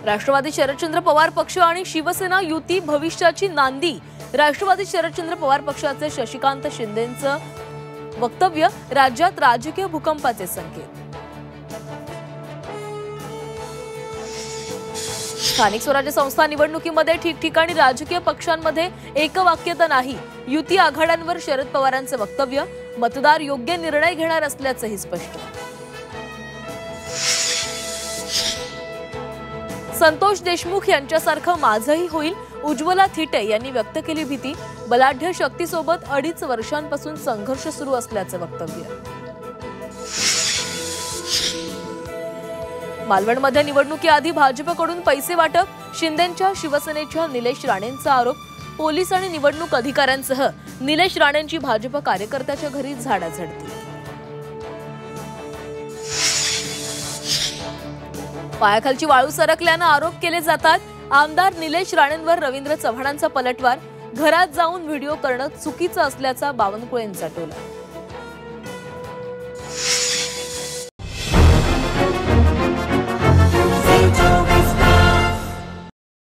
राष्ट्रवादी शरदचंद्र पवार पक्ष आणि शिवसेना युती भविष्याची नांदी। राष्ट्रवादी शरदचंद्र पवार पक्षाचे शशिकांत शिंदेंचं वक्तव्य राज्यात राजकीय भूकंपाचे संकेत। स्थानिक स्वराज्य संस्था निवडणुकीमध्ये ठिकठिकाणी राजकीय पक्षांमध्ये एकवाक्यता नाही। युती आघाड्यांवर शरद पवारांचे वक्तव्य। मतदार योग्य निर्णय घेणार असल्याचंही स्पष्ट। संतोष देशमुख यांच्यासारखं माझंही होईल, उज्ज्वला थिटे यांनी व्यक्त केली भीती। बलाढ्य शक्तीसोबत 2.5 वर्षांपासून संघर्ष सुरू असल्याचं वक्तव्य। मालवणमध्ये निवडणुकीआधी भाजपकडून पैसे वाटप। शिंदेंच्या शिवसेनेच्या निलेश राणेंचा आरोप। पोलीस आणि निवडणूक अधिकाऱ्यांसह निलेश राणेंची भाजप कार्यकर्त्याच्या घरी झाडाझडती। पायाखालची वाळू सरकल्यानं आरोप केले जातात। आमदार निलेश राणेंवर रवींद्र चव्हाणांचा पलटवार। घरात जाऊन व्हिडिओ करणं चुकीचं असल्याचा बावनकुळेंचा टोला।